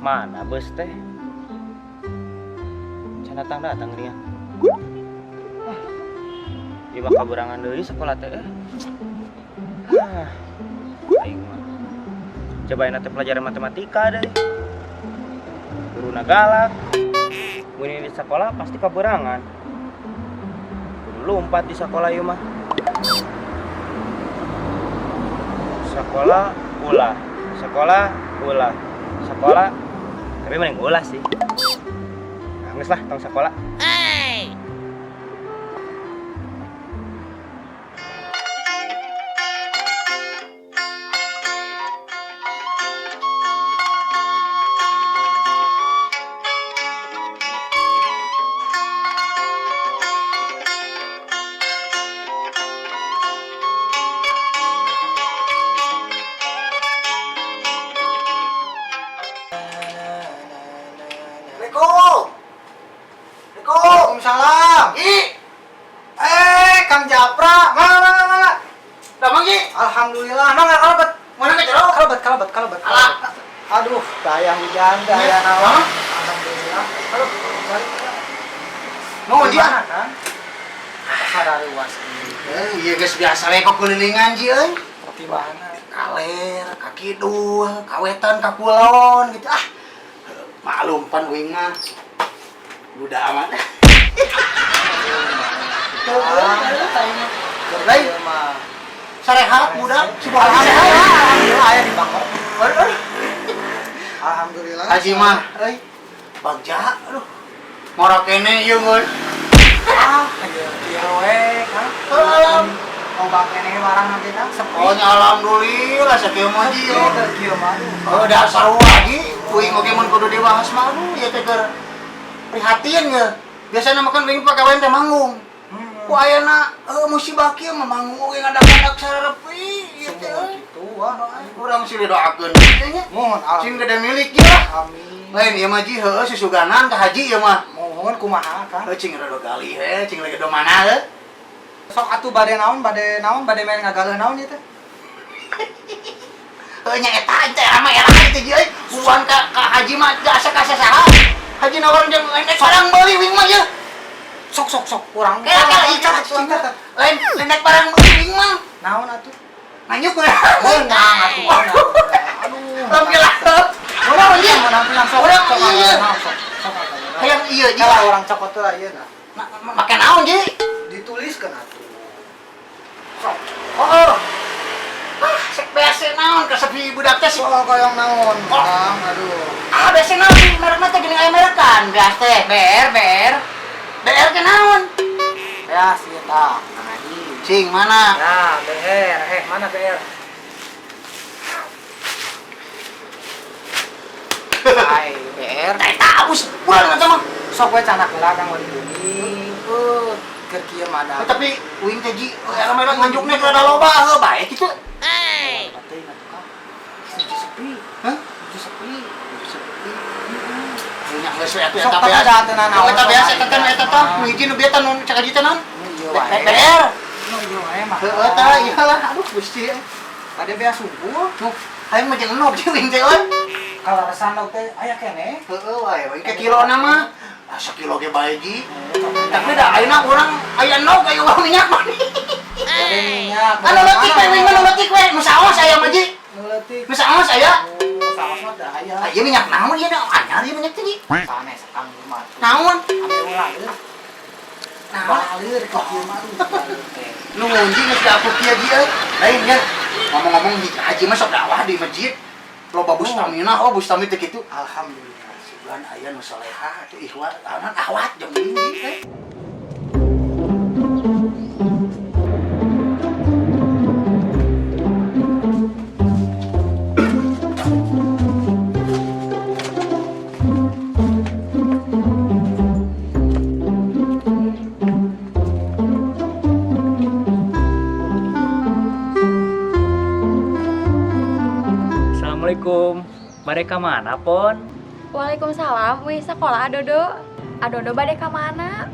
Mana bos teh? Can datang dia. Iba kaberangan deui sekolah teh. Aing mah. Cobain teh pelajaran matematika deh. Guruna galak. Mun di sekolah pasti kaberangan. Kudu lompat di sekolah ieu mah. Sekolah ulah. Sekolah tapi mending ulah sih. Nangis lah tong sekolah. Hey! Waalaikumsalam. Kang Japra, mana? Damang Ji. Alhamdulillah. Mana kalebet? Mana ke jero? Kalebet. Aduh, dayang hujan, daya naon. Alhamdulillah. Aduh, balik. Mau Ji kan? Sadari was. Iya geus biasa we kok kelilingan Ji euy. Seperti mana? Kaler, ka kidul, kawetan, ka kulon gitu. Maklum pan uing mah. Budak amat. Lain sarehat budak alhamdulillah aya di bangkok. Alhamdulillah. Haji mah euy bagja aduh. Ngorok kene ieu ngeun. Ieu we kan. Alam obat kene barang nanti tah sepi. Oh alhamdulillah sakieu mah ji. Kieu mah. Oh dasar lagi uing oge mun kudu dibahas mah aduh ieu teh keur prihatin ge. Biasana makan uing pagawean teh manggung. Ku ayeuna musibah kieu mah manggung oge ngadak-ngadak sarepi ieu teh kitu urang sih doakeun nya. Mohon cing gede milik ieu lah. Amin. Lain ieu mah ji heueuh susuganan ka haji ieu mah. Mohon kumaha kan? Cing rada gali cing lagi do mana heuh. Sok atuh bade naon bade main ngagaleuh naon ieu teh. Heuh nya eta teh rama era teh ji euy. Buruan ka haji mah jasa ka sasaha. Haji nawarin jeung endek barang beuli wing mah ieu. Sok urang. Lain nek barang beuli wing mah. Naon atuh? Nanyuk we. Meunang atuh. Aduh. Alhamdulillah. Urang ieu menang sok. Sok. Hayang ieu ji. Kalau urang cokot teh ayeuna. Make naon ji? Dituliskeun atuh. Sok. Oh. Sek biasa naon kasepi budak teh. Koyong naon. Aduh. Biasa naon sih merekna teh geuning aya merekan. Beas teh BR. BR teh naon? Beas ieu tah. Cing mana? Nah, BR. Mana BR? ber. Teh abus bulan eta mah. Sok we canak heula Kang Wali Geuning. Keur kieu mah ada. Tapi uing teh ji kamera nganjukna rada loba heuh bae kitu. Teh atuh Kang. Hiji sepi. Hah? Hiji sepi. Nya geus we atuh Sok eta tak beas. ada teh naon. Eta beas eta teh eta tah nu hiji nu bieta nu cak hiji teh naon? Iya wae. PR. Iya wae mah. Heuh tah iyalah aduh Gusti. Ade beas subuh. Nu hayang mah jeung enog jeung teh euy. Kalarasan teh aya keneh. Heueuh wae, ke kilona mah. Ah, sakilo ge bae ji. Tapi da ayeuna urang aya enog aya uang minyak mah. Ade minyak. Anu leutik we, wing anu leutik we, nu saos aya mah ji. Leutik. Nu saos aya. Saos mah da aya. Ah, ieu minyak naon ieu anyar ieu minyak teh ji. Sanes Kang mah. Naon? Ame ulah ieu. Naon? Balir kok ieu mah teh. Nu ngunji geus dapur kieu ji euy. Lain nya. Ngomong-ngomong haji mah sok dakwah di masjid. Loba bustamina, oh bustami teh kitu. Alhamdulillah, sebulan aya nu salehah atuh ikhwat, anak awat jeung ini. Assalamualaikum. Mereka mana, Pon? Waalaikumsalam, wih sekolah Adodo. Adodo bade ka mana?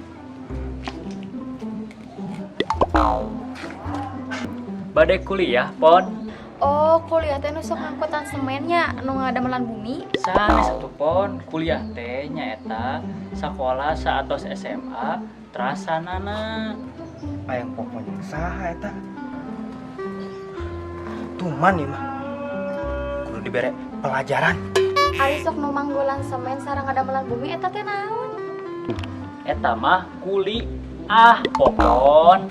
Badai kuliah, Pon. Oh, kuliah teh nu sok angkutan semennya nu ngadamelan bumi. Sanes atuh Pon, kuliah teh nyaeta sakola saatos SMA trasanana. Ayang pokoknya saha eta. Tuman ieu mah. Kudu dibere pelajaran. Ari sok nu manggolan semen sareng ngadamelan bumi eta teh naon? Eta mah kuli Pon.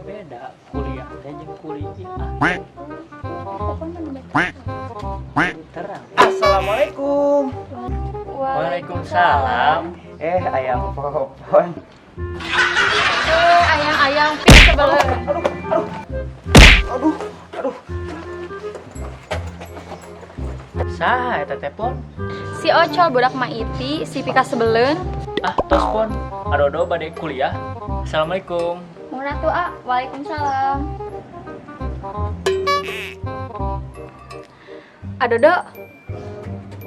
Beda kuliah teh jeung kuliah. Terang. Assalamualaikum. Waalaikumsalam. Ayang Popon. Ayang-ayang pin sebelah. Aduh. Saha eta teh Pon? Si Ocol budak Maiti, si Pika sebeleun. Tos Pon, adodo badai kuliah. Assalamualaikum. Murah tuh, Waalaikumsalam. Adodo,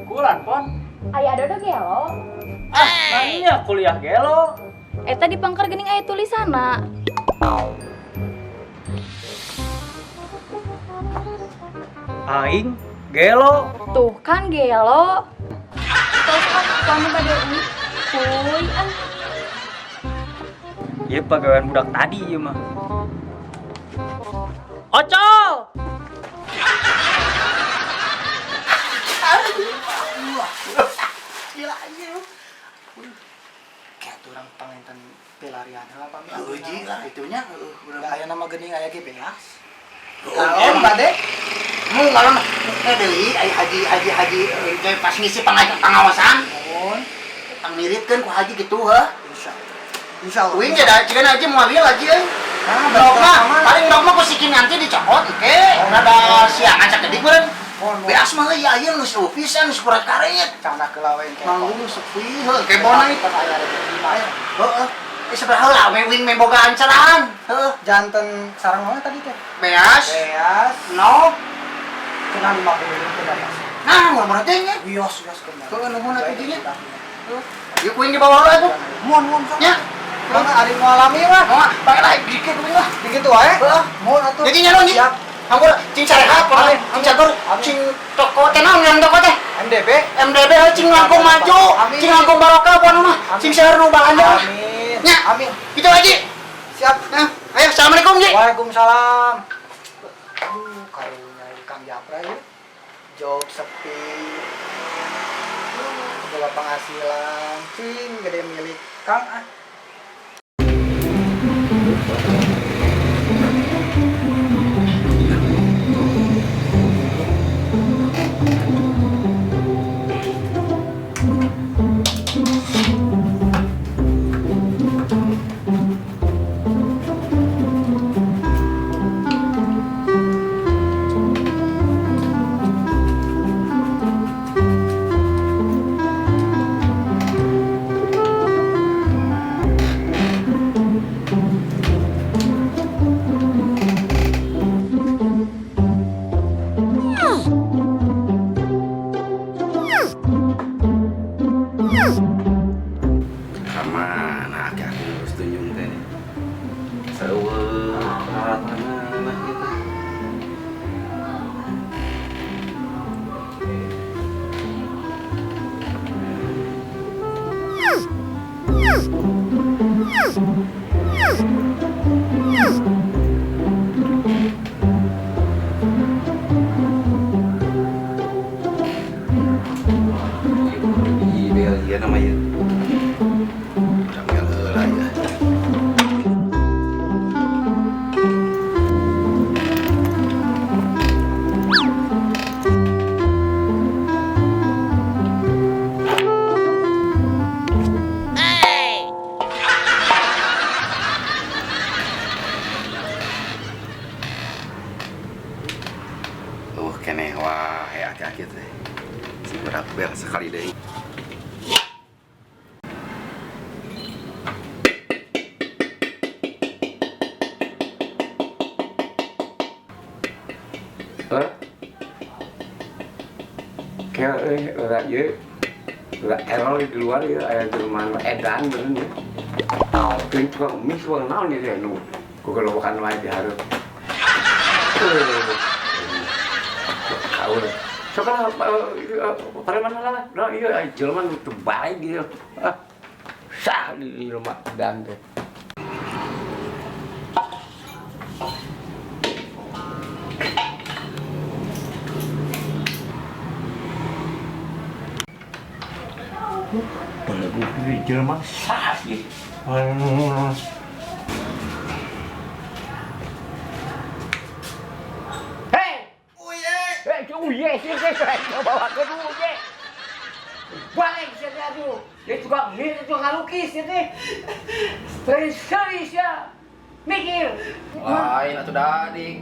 Kulan Pon. aya Adodo gelo. Nanya kuliah gelo. Eta di pangker geuning aya tulisanna. Aing gelo. Tuh kan gelo. Terus kamu pada kuy Ieu pagawean budak tadi ieu mah. Ocol. Gila anjir. Kayak turang panginten pelarian heula pami. Uji lah itunya Da aya nama geuning aya ge beas. Kalon bade. Mu ngalon deui ai haji teh pas ngisi pengawasan. Mohon. Tang miripkeun ku haji kitu heuh. Insyaallah. Uing ge da cikeun haji moal ieu lagi euy. Paling dogma ku sikin nanti dicokot oke. Nada siangan cak gede beureun. Beas mah euy aya nu pisan nu surat karet. Canak kelawen ke. Manggung sepi heuh kebona ieu. aya rezeki mah. Heeh. Sabaraha lah wing bogaan cerahan. Heuh. Janten sareng mana tadi teh? Beas. Beas. No. Cenah 50 ke beas. Nah, ngomong teh nya. Wios kemana? Heuh nuhun atuh dinya. Ieu kuing di bawah lah tuh. Mohon Nya. Mangga ari ngalami mah. Mau pakai lah dikit kuing lah. Begitu wae. Heeh. Mohon atuh. Jadi nya nu nya. Siap. Hampura cing sarehat, cing catur, cing toko teh naon ngan toko teh? Aing MDB. MDB cing langkung maju, Amin. cing langkung barokah apa nama? Amin. Cing seueur nu balanja. Amin. Nya, Amin. Gitu aja. Siap. Nah, ayo assalamualaikum Ji. Waalaikumsalam. Aduh, kayaknya Kang Japra ya. Job sepi. Segala penghasilan, cing gede milik Kang ah. Kamana aki aku harus tunjung teh. Seueur peralatanna gitu. Iya namanya. Udah heula ya. Keneh wae aki-aki teh. Si berat bel sekali deui. Kayak udah ya, udah error di luar ya, ada cuman edan bener ya. Kling tukang mie suang naon nih deh nu, gua kalau makan lagi harus. Kau deh. Sekarang pada mana lah? Nah iya, jelman itu baik gitu. Sah di rumah dan deh. Pada gue pilih jelma sah sih. Hei! Uye sih saya bawa ke dulu ye. Balik saya tuh. Dia juga mir itu ngalukis ini. Serius ya. Mikir. Lain atuh dadik.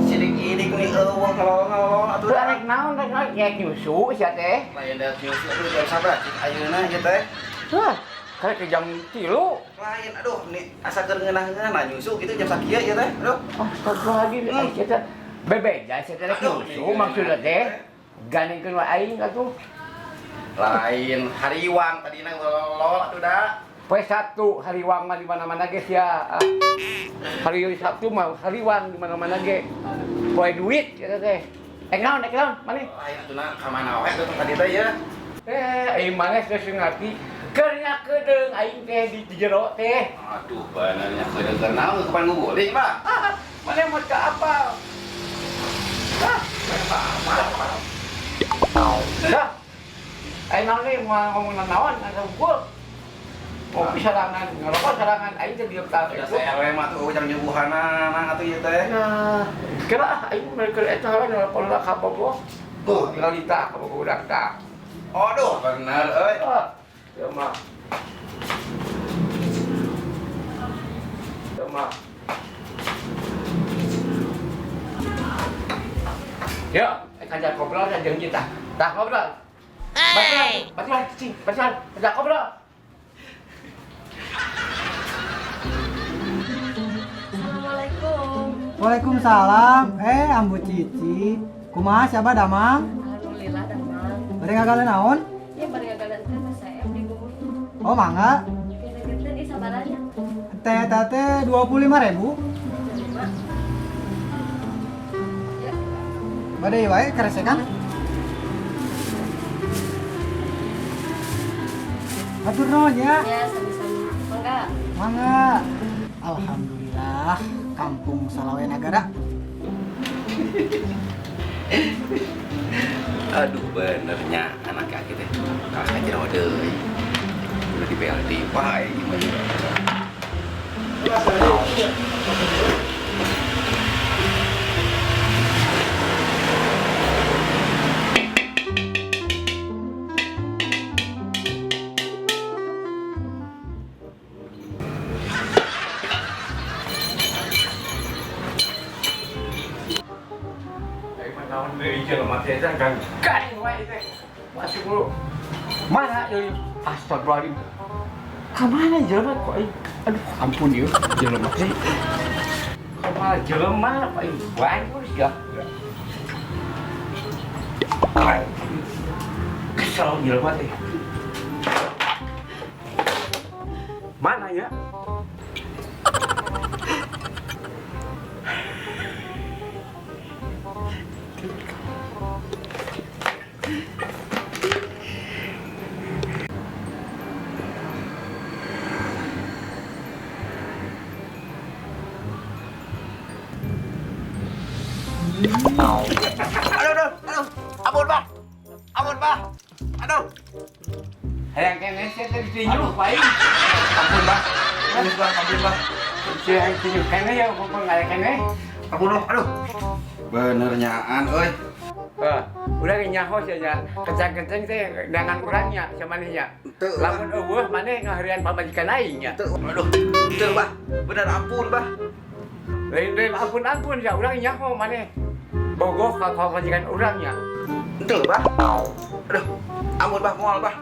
Sidik-idik nih eueuh ngalong-ngalong atuh Rek naon kayak nyusu sia teh. lain dat news atuh jam sabar cik ayeuna ieu teh. Hah, kayak ke jam 3. Lain aduh nih asa keur ngeunah-ngeunah nyusu kitu jam sakieu ieu teh. Aduh. Astagfirullahaladzim, sia teh. Bebeja sia teh rek nyusu maksudna teh. Gandengkeun wae aing atuh. Lain hariwang tadina lolol atuh da. Poe Sabtu hariwang mah di mana-mana ge sia. Hari Sabtu mah hariwang di mana-mana ge. Poe duit sia teh. Naon, mani? Lain atuh na ka mana wae atuh tadi teh ya. Aing mah geus ngarti. Keur nya kedeung aing teh di jero teh. Aduh benernya kedenger naon kapan nguguling Pak. Mana mau ke apa? Dah. Aing naon ge mau ngomong naon asa unggul. Mau pisarangan ngerokok sarangan aing teh dieu ka. Udah saya we mah tuh jam nyubuhana nah atuh ieu teh. Nah, kira aing mereka eta halan nelpon ka bobo. Tuh, realita ka budak tah. Aduh bener euy. Ya mah. Ya, kanjar ngobrol dan jeung kita. Tah ngobrol. Baturan, cing, baturan, ajak ngobrol. Assalamualaikum. Waalaikumsalam. Ambu Cici. Kumaha siapa damang? Alhamdulillah damang. Bari ngagale naon? Ya bari ngagalan teh saya di gumul. Oh, mangga. Kira-kira di sabaranya. Teh 25.000. Ya. Bade wae keresekan. Hatur nuhun ya. Ya, sama-sama. Mangga. Mangga. Alhamdulillah, kampung Salawe Nagara. Aduh benernya anak kaki teh kakak jero deui udah di BLD wae gimana Naon deui jelema teh kan garing wae teh. Masuk dulu. Mana deui? Astagfirullahaladzim. Kamana jelema kok aing? Aduh, ampun ieu jelema teh. Kamana jelema apa aing? Bagus ya. Kesel jelema teh. Mana ya? aduh ampun bah aduh Hayang kene sih tadi tinju paling. Ampun bah. ampun bah Si hayang tinju kene ya kok ngale kene. ampun aduh bener nyaan euy Udah nyaho saja. Kencang-kencang teh dengan kurangnya sama nya. Teu, Lamun eueuh maneh ngaharian pamajikan aing nya. aduh teu bah bener ampun bah Lain ampun ya urang nyaho maneh. Bogoh ka pamajikan urangnya. teu bah aduh ampun bah moal bah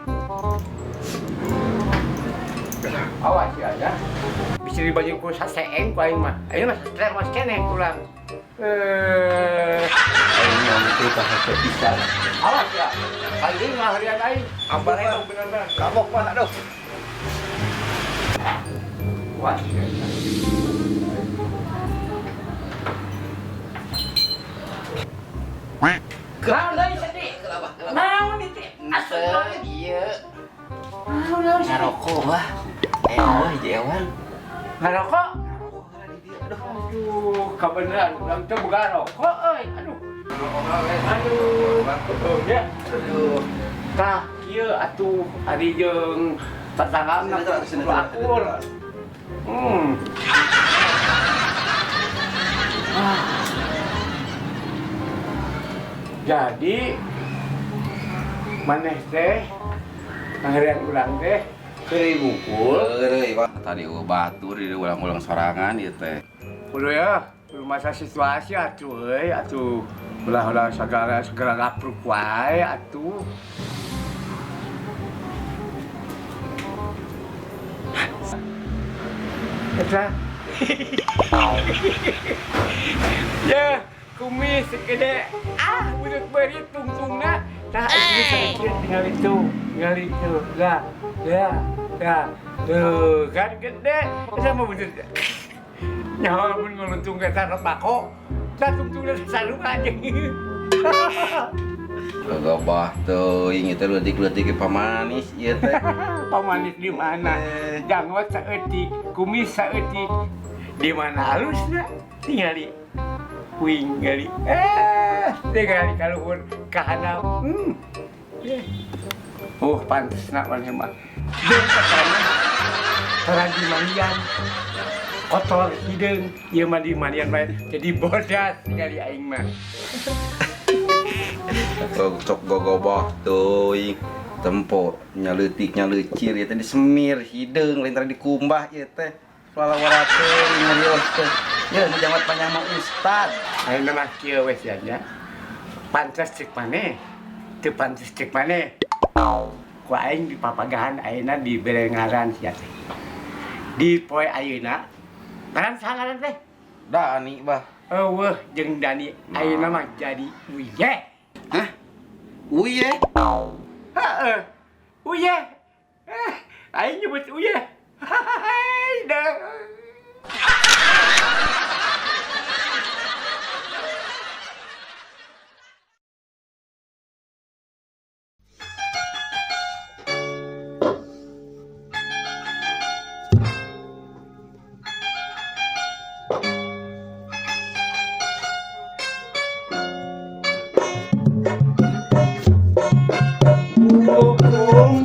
Awas ya ya. Bisa dibagi ku saseeng ku aing mah. Aing mah stres mas keneh kurang. Aing mau cerita hese bisa. Awas ya. Kali ini ngaharian aing. Ampun, Ampun Pak. bener-bener. kapok bah aduh Awas ya. Naon deui sedih? Naon itu? Asal iya naon ngarokok bah euy jewan ngarokok? Aduh, kebeneran urang teh boga rokok euy. Aduh. Aduh, ya. Aduh. Tah, kieu atuh ari jeung tetanggana kudu akur. Jadi maneh teh ngaharian urang teh keur bungkul. euy bah tadi batur di ulang-ulang sorangan ieu teh Kudu ya, kudu masa situasi atuh euy, atuh ulah segala ngapruk wae atuh. Eta. Ya, kumis segede budut beurit tungtungna. Tah itu sakit tinggal itu. Lah. Tuh, kan gede. Sama budut. Nyawa pun ngeluntung ke tanah bako. Tah tungtungna sarung aja. Gagabah teuing ieu teh leutik-leutik pamanis ieu teh. Pamanis di mana? Janggot saeutik, kumis saeutik. Di mana halusna? Tingali puing gali. Tingali kaluhur ka handap. Pantesna maneh mah. Jeung katana taraji mandian. Kotor hideung, ieu mah di mandian bae. Jadi bodas tingali aing mah. Cok gagabah teuing tempo nyaleutik nyalecir ieu teh disemir hideung lain tadi dikumbah ieu teh. Walawala teuing nyarios teh. Ye nu jamat panjang mah ustad. Ayeuna mah kieu we sia nya. Pantes cek maneh. Teu pantes cek maneh. Ku aing di papagahan ayeuna di berengaran sia teh. Di poe ayeuna ngaran saha ngaran teh? Dani bah. Eueuh jeung Dani ayeuna mah jadi Uye. Hah? Uye? Heeh. Uye. Aing nyebut Uye. Hai dah. Hukum